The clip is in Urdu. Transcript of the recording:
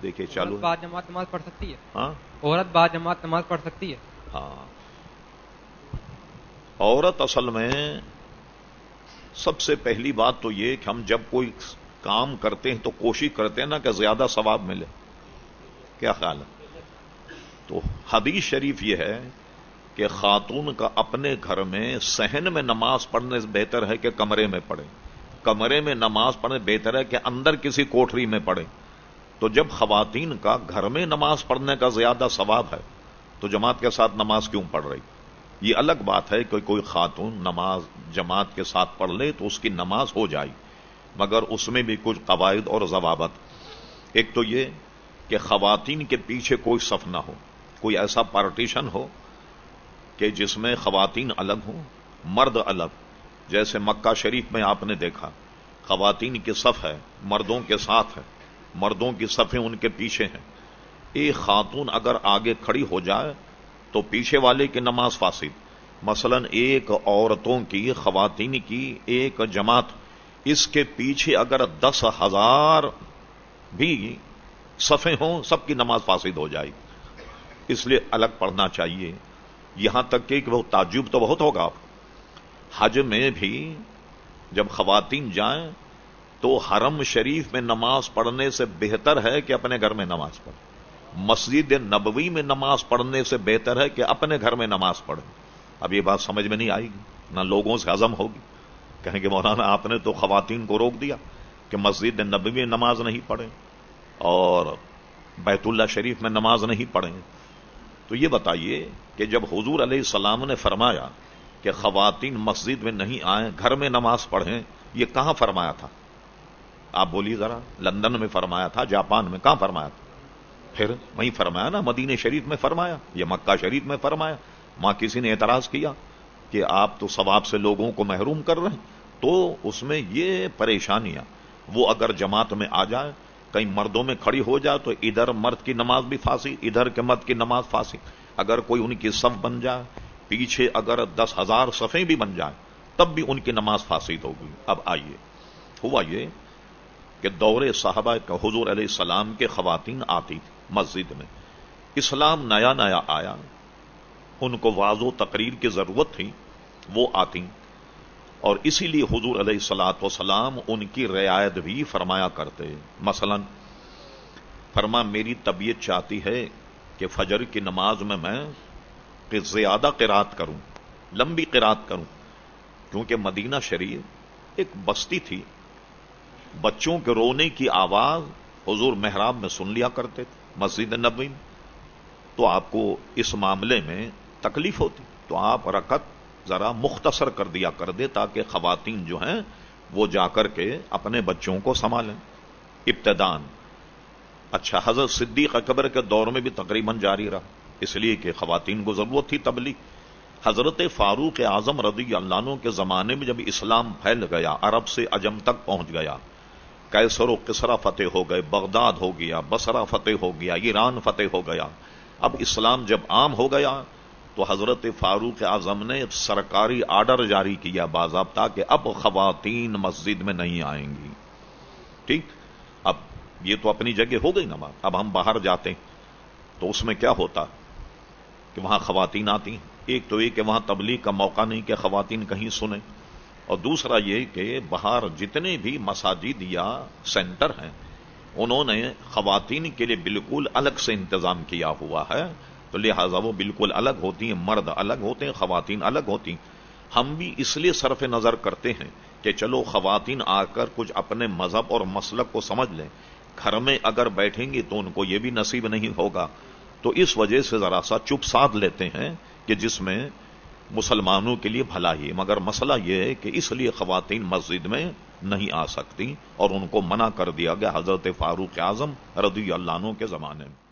دیکھیے چالو عورت با جماعت نماز پڑھ سکتی ہے؟ ہاں عورت با جماعت نماز پڑھ سکتی ہے؟ ہاں، عورت اصل میں سب سے پہلی بات تو یہ کہ ہم جب کوئی کام کرتے ہیں تو کوشش کرتے ہیں نا کہ زیادہ ثواب ملے. کیا خیال ہے؟ تو حدیث شریف یہ ہے کہ خاتون کا اپنے گھر میں صحن میں نماز پڑھنے سے بہتر ہے کہ کمرے میں پڑھے. کمرے میں نماز پڑھنے بہتر ہے کہ اندر کسی کوٹری میں پڑھے. تو جب خواتین کا گھر میں نماز پڑھنے کا زیادہ ثواب ہے تو جماعت کے ساتھ نماز کیوں پڑھ رہی؟ یہ الگ بات ہے کہ کوئی خاتون نماز جماعت کے ساتھ پڑھ لے تو اس کی نماز ہو جائے، مگر اس میں بھی کچھ قواعد اور ضوابط. ایک تو یہ کہ خواتین کے پیچھے کوئی صف نہ ہو، کوئی ایسا پارٹیشن ہو کہ جس میں خواتین الگ ہوں مرد الگ. جیسے مکہ شریف میں آپ نے دیکھا خواتین کی صف ہے، مردوں کے ساتھ ہے، مردوں کی صفیں ان کے پیچھے ہیں. ایک خاتون اگر آگے کھڑی ہو جائے تو پیچھے والے کی نماز فاسد. مثلا ایک عورتوں کی خواتین کی ایک جماعت، اس کے پیچھے اگر 10,000 بھی صفیں ہوں سب کی نماز فاسد ہو جائے. اس لیے الگ پڑھنا چاہیے. یہاں تک کہ وہ تعجب تو بہت ہوگا، حج میں بھی جب خواتین جائیں تو حرم شریف میں نماز پڑھنے سے بہتر ہے کہ اپنے گھر میں نماز پڑھیں. مسجد نبوی میں نماز پڑھنے سے بہتر ہے کہ اپنے گھر میں نماز پڑھیں. اب یہ بات سمجھ میں نہیں آئے گی، نہ لوگوں سے ہضم ہوگی. کہیں کہ مولانا آپ نے تو خواتین کو روک دیا کہ مسجد نبوی میں نماز نہیں پڑھیں اور بیت اللہ شریف میں نماز نہیں پڑھیں. تو یہ بتائیے کہ جب حضور علیہ السلام نے فرمایا کہ خواتین مسجد میں نہیں آئیں گھر میں نماز پڑھیں، یہ کہاں فرمایا تھا؟ آپ بولیے ذرا. لندن میں فرمایا تھا؟ جاپان میں کہاں فرمایا تھا؟ پھر وہیں فرمایا نا، مدینہ شریف میں فرمایا، یہ مکہ شریف میں فرمایا. وہاں کسی نے اعتراض کیا کہ آپ تو ثواب سے لوگوں کو محروم کر رہے ہیں. تو اس میں یہ پریشانیاں، وہ اگر جماعت میں آ جائے کہیں مردوں میں کھڑی ہو جائے تو ادھر مرد کی نماز بھی فاسد، ادھر کے مرد کی نماز فاسد. اگر کوئی ان کی صف بن جائے پیچھے اگر 10,000 صفیں بھی بن جائیں تب بھی ان کی نماز فاسد ہوگی. اب آئیے، ہوا یہ کہ دور صحابہ کا حضور علیہ السلام کے خواتین آتی تھی مسجد میں. اسلام نیا نیا آیا، ان کو واضح و تقریر کی ضرورت تھی، وہ آتی. اور اسی لیے حضور علیہ الصلوۃ والسلام ان کی رعایت بھی فرمایا کرتے. مثلا فرما میری طبیعت چاہتی ہے کہ فجر کی نماز میں کہ زیادہ قرات کروں، لمبی قرات کروں، کیونکہ مدینہ شریف ایک بستی تھی، بچوں کے رونے کی آواز حضور محراب میں سن لیا کرتے تھے مسجد نبوی میں. تو آپ کو اس معاملے میں تکلیف ہوتی تو آپ رکعت ذرا مختصر کر دیا کر دے تاکہ خواتین جو ہیں وہ جا کر کے اپنے بچوں کو سنبھالیں ابتدان. اچھا، حضرت صدیق اکبر کے دور میں بھی تقریباً جاری رہا، اس لیے کہ خواتین کو ضرورت تھی تبلیغ. حضرت فاروق اعظم رضی اللہ عنہ کے زمانے میں جب اسلام پھیل گیا، عرب سے عجم تک پہنچ گیا، کیسر و کسرا فتح ہو گئے، بغداد ہو گیا، بصرہ فتح ہو گیا، ایران فتح ہو گیا. اب اسلام جب عام ہو گیا تو حضرت فاروق اعظم نے سرکاری آرڈر جاری کیا باضابطہ کہ اب خواتین مسجد میں نہیں آئیں گی. ٹھیک، اب یہ تو اپنی جگہ ہو گئی نا بات. اب ہم باہر جاتے ہیں تو اس میں کیا ہوتا کہ وہاں خواتین آتی ہیں. ایک تو یہ کہ وہاں تبلیغ کا موقع نہیں کہ خواتین کہیں سنیں، اور دوسرا یہ کہ باہر جتنے بھی مساجد یا سینٹر ہیں انہوں نے خواتین کے لیے بالکل الگ سے انتظام کیا ہوا ہے، تو لہٰذا وہ بالکل الگ ہوتی ہیں، مرد الگ ہوتے ہیں، خواتین الگ ہوتی ہیں. ہم بھی اس لیے صرف نظر کرتے ہیں کہ چلو خواتین آ کر کچھ اپنے مذہب اور مسلک کو سمجھ لیں. گھر میں اگر بیٹھیں گی تو ان کو یہ بھی نصیب نہیں ہوگا. تو اس وجہ سے ذرا سا چپ سادھ لیتے ہیں کہ جس میں مسلمانوں کے لیے بھلا ہی. مگر مسئلہ یہ ہے کہ اس لیے خواتین مسجد میں نہیں آ سکتی اور ان کو منع کر دیا گیا حضرت فاروق اعظم رضی اللہ عنہ کے زمانے میں.